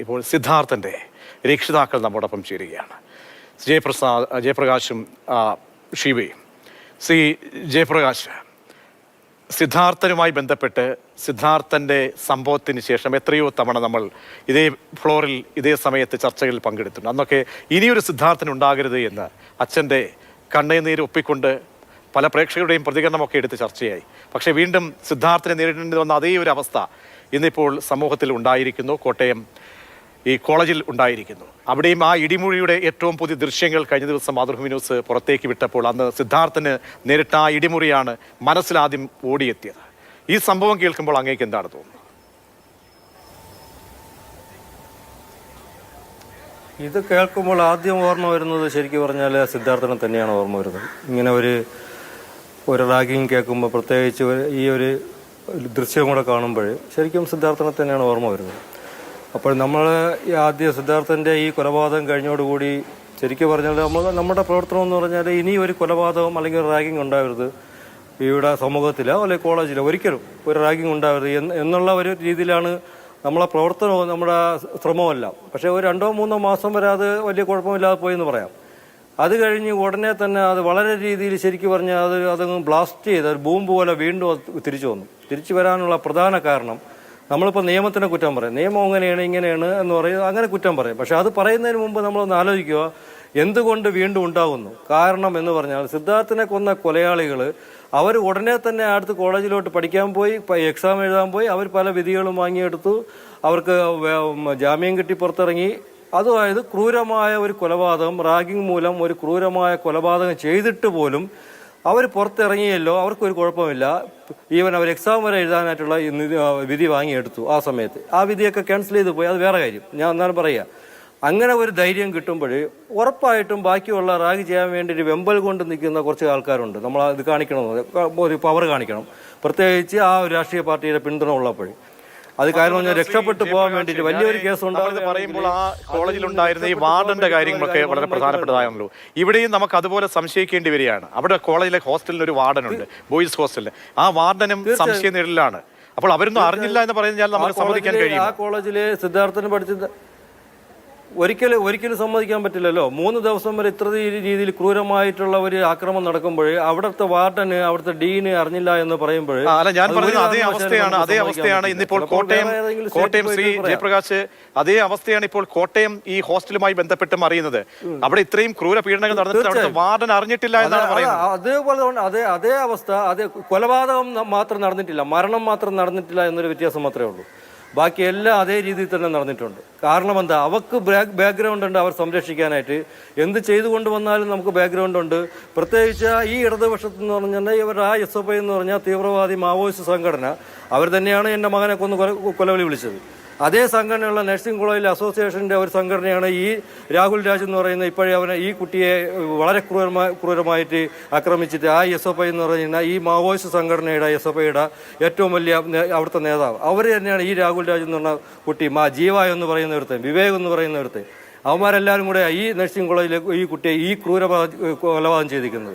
ഇപ്പോൾ സിദ്ധാർത്ഥൻ്റെ രക്ഷിതാക്കൾ നമ്മോടൊപ്പം ചേരുകയാണ്. ജയപ്രകാശും ഷീബയും. ശ്രീ ജയപ്രകാശ്, സിദ്ധാർത്ഥനുമായി ബന്ധപ്പെട്ട് സിദ്ധാർത്ഥൻ്റെ സംഭവത്തിന് ശേഷം എത്രയോ തവണ നമ്മൾ ഇതേ ഫ്ലോറിൽ ഇതേ സമയത്ത് ചർച്ചകളിൽ പങ്കെടുത്തിട്ടുണ്ട്. അന്നൊക്കെ ഇനിയൊരു സിദ്ധാർത്ഥൻ ഉണ്ടാകരുത് എന്ന് അച്ഛൻ്റെ കണ്ണുനീര് ഒപ്പിക്കൊണ്ട് പല പ്രേക്ഷകരുടെയും പ്രതികരണമൊക്കെ എടുത്ത് ചർച്ചയായി. പക്ഷേ വീണ്ടും സിദ്ധാർത്ഥനെ നേരിടേണ്ടി വന്ന അതേ ഒരു അവസ്ഥ ഇന്നിപ്പോൾ സമൂഹത്തിൽ ഉണ്ടായിരിക്കുന്നു. കോട്ടയം ഈ കോളേജിൽ ഉണ്ടായിരിക്കുന്നു. അവിടെയും ആ ഇടിമുഴിയുടെ ഏറ്റവും പുതിയ ദൃശ്യങ്ങൾ കഴിഞ്ഞ ദിവസം മാതൃഭൂമി ന്യൂസ് പുറത്തേക്ക് വിട്ടപ്പോൾ അന്ന് സിദ്ധാർത്ഥന് നേരിട്ട ആ ഇടിമുറിയാണ് മനസ്സിലാദ്യം ഓടിയെത്തിയത്. ഈ സംഭവം കേൾക്കുമ്പോൾ അങ്ങേക്ക് എന്താണ് തോന്നുന്നത്? ഇത് കേൾക്കുമ്പോൾ ആദ്യം ഓർമ്മ വരുന്നത് ശരിക്കും പറഞ്ഞാൽ സിദ്ധാർത്ഥനെ തന്നെയാണ് ഓർമ്മ വരുന്നത്. ഇങ്ങനെ ഒരു റാഗിങ് കേൾക്കുമ്പോൾ, പ്രത്യേകിച്ച് ഈ ഒരു ദൃശ്യം കൂടെ കാണുമ്പോൾ ശരിക്കും സിദ്ധാർത്ഥനെ തന്നെയാണ് ഓർമ്മ വരുന്നത്. അപ്പോൾ നമ്മൾ ഈ ആദ്യം സിദ്ധാർത്ഥൻ്റെ ഈ കൊലപാതകം കഴിഞ്ഞോടുകൂടി ശരിക്കും പറഞ്ഞാൽ നമ്മുടെ പ്രവർത്തനം എന്ന് പറഞ്ഞാൽ ഇനി ഒരു കൊലപാതകം അല്ലെങ്കിൽ ഒരു റാഗിങ് ഉണ്ടാവരുത് ഇവിടെ സമൂഹത്തിലോ അല്ലെങ്കിൽ കോളേജിലോ, ഒരിക്കലും ഒരു റാഗിങ് ഉണ്ടാവരുത് എന്നുള്ള ഒരു രീതിയിലാണ് നമ്മളെ പ്രവർത്തനവും നമ്മുടെ ശ്രമമല്ല. പക്ഷേ ഒരു 2-3 മാസം വരെ അത് വലിയ കുഴപ്പമില്ലാതെ പോയെന്ന് പറയാം. അത് കഴിഞ്ഞ് ഉടനെ തന്നെ അത് വളരെ രീതിയിൽ ശരിക്കും പറഞ്ഞാൽ അതങ്ങ് ബ്ലാസ്റ്റ് ചെയ്ത് ഒരു ബോംബ് പോലെ വീണ്ടും തിരിച്ചു വന്നു. തിരിച്ചു വരാനുള്ള പ്രധാന കാരണം നമ്മളിപ്പോൾ നിയമത്തിനെ കുറ്റം പറയും, നിയമം അങ്ങനെയാണ് ഇങ്ങനെയാണ് എന്ന് പറയും, അങ്ങനെ കുറ്റം പറയും. പക്ഷെ അത് പറയുന്നതിന് മുമ്പ് നമ്മളൊന്ന് ആലോചിക്കുക, എന്തുകൊണ്ട് വീണ്ടും ഉണ്ടാകുന്നു? കാരണം എന്ന് പറഞ്ഞാൽ സിദ്ധാർത്ഥനെ കൊന്ന കൊലയാളികൾ അവർ ഉടനെ തന്നെ അടുത്ത് കോളേജിലോട്ട് പഠിക്കാൻ പോയി, എക്സാം എഴുതാൻ പോയി, അവർ പല വിധികളും വാങ്ങിയെടുത്തു, അവർക്ക് ജാമ്യം കിട്ടി പുറത്തിറങ്ങി. അതായത് ക്രൂരമായ ഒരു കൊലപാതകം, റാഗിംഗ് മൂലം ഒരു ക്രൂരമായ കൊലപാതകം ചെയ്തിട്ട് പോലും അവർ പുറത്തിറങ്ങിയല്ലോ, അവർക്കൊരു കുഴപ്പമില്ല. ഈവൻ അവർ എക്സാം വരെ എഴുതാനായിട്ടുള്ള വിധി വാങ്ങിയെടുത്തു. ആ സമയത്ത് ആ വിധിയൊക്കെ ക്യാൻസൽ ചെയ്ത് പോയി, അത് വേറെ കാര്യം. ഞാൻ എന്നാലും പറയുക, അങ്ങനെ ഒരു ധൈര്യം കിട്ടുമ്പോൾ ഉറപ്പായിട്ടും ബാക്കിയുള്ള റാഗ് ചെയ്യാൻ വേണ്ടി ഒരു വെമ്പൽ കൊണ്ട് നിൽക്കുന്ന കുറച്ച് ആൾക്കാരുണ്ട്. നമ്മൾ ഇത് കാണിക്കണം, ഒരു പവർ കാണിക്കണം, പ്രത്യേകിച്ച് ആ ഒരു രാഷ്ട്രീയ പാർട്ടിയുടെ പിന്തുണ ഉള്ളപ്പോൾ. അത് കാരണം രക്ഷപ്പെട്ടു പോകാൻ വേണ്ടിയിട്ട് വലിയൊരു കേസ് പറയുമ്പോൾ ആ കോളേജിലുണ്ടായിരുന്ന ഈ വാർഡന്റെ കാര്യങ്ങളൊക്കെ വളരെ പ്രധാനപ്പെട്ടതാണല്ലോ. ഇവിടെയും നമുക്ക് അതുപോലെ സംശയിക്കേണ്ടി വരികയാണ്. അവിടെ കോളേജിലെ ഹോസ്റ്റലിൽ ഒരു വാർഡനുണ്ട്, ബോയ്സ് ഹോസ്റ്റലിൽ. ആ വാർഡനും സംശയ നിഴലിലാണ്. അപ്പോൾ അവരൊന്നും അറിഞ്ഞില്ല എന്ന് പറഞ്ഞാൽ നമുക്ക് സമ്മതിക്കാൻ കഴിയും. ആ കോളേജിലെ സിദ്ധാർത്ഥന് പഠിച്ചത് ഒരിക്കലും സമ്മതിക്കാൻ പറ്റില്ലല്ലോ. 3 ദിവസം വരെ ഇത്ര രീതിയിൽ ക്രൂരമായിട്ടുള്ള ഒരു ആക്രമണം നടക്കുമ്പോൾ അവിടുത്തെ വാർഡന്, അവിടുത്തെ ഡീന് അറിഞ്ഞില്ല എന്ന് പറയുമ്പോൾ, അല്ല, ഞാൻ പറഞ്ഞത് അതേ അവസ്ഥയാണ് ഇന്നിപ്പോൾ കോട്ടയം ശ്രീ ജയപ്രകാശ്, അതേ അവസ്ഥയാണ് ഇപ്പോൾ കോട്ടയം ഈ ഹോസ്റ്റലുമായി ബന്ധപ്പെട്ടും അറിയുന്നത്. അവിടെ ഇത്രയും ക്രൂര പീഡനങ്ങൾ നടന്നിട്ട് അവിടുത്തെ വാർഡൻ അറിഞ്ഞിട്ടില്ല എന്നാണ് പറയുന്നത്. അതേപോലെ അതേ അവസ്ഥ, അതേ കൊലപാതകം മാത്രം നടന്നിട്ടില്ല, മരണം മാത്രം നടന്നിട്ടില്ല എന്നൊരു വ്യത്യാസം മാത്രമേ ഉള്ളൂ. ബാക്കി എല്ലാം അതേ രീതിയിൽ തന്നെ നടന്നിട്ടുണ്ട്. കാരണം എന്താ, അവർക്ക് ബാക്ക്ഗ്രൗണ്ട് ഉണ്ട്, അവർ സംരക്ഷിക്കാനായിട്ട് എന്ത് ചെയ്തു കൊണ്ടുവന്നാലും നമുക്ക് ബാക്ക്ഗ്രൗണ്ട് ഉണ്ട്. പ്രത്യേകിച്ച് ഈ ഇടതുപക്ഷത്ത് എന്ന് പറഞ്ഞാൽ ഇവർ ആ SFI എന്ന് പറഞ്ഞാൽ തീവ്രവാദി മാവോയിസ്റ്റ് സംഘടന, അവർ തന്നെയാണ് എൻ്റെ മകനെ കൊലവിളി വിളിച്ചത്. അതേ സംഘടനയുള്ള നഴ്സിംഗ് കോളേജിലെ അസോസിയേഷൻ്റെ ഒരു സംഘടനയാണ് ഈ രാഹുൽ രാജ് എന്ന് പറയുന്ന ഇപ്പോഴേ ഈ കുട്ടിയെ വളരെ ക്രൂരമായിട്ട് ആക്രമിച്ചിട്ട് ആ SFI എന്ന് പറയുന്ന ഈ മാവോയിസ്റ്റ് സംഘടനയുടെ SFIയുടെ ഏറ്റവും വലിയ അവിടുത്തെ നേതാവ് അവർ തന്നെയാണ് ഈ രാഹുൽ രാജ് എന്ന് പറഞ്ഞ കുട്ടി, ജീവ എന്ന് പറയുന്നവരുത്തെ, വിവേക് എന്ന് പറയുന്നവരുത്തെ, അവന്മാരെല്ലാവരും കൂടെ ഈ നഴ്സിംഗ് കോളേജിലെ ഈ കുട്ടിയെ ഈ കൊലപാതകം ചെയ്തിരിക്കുന്നത്.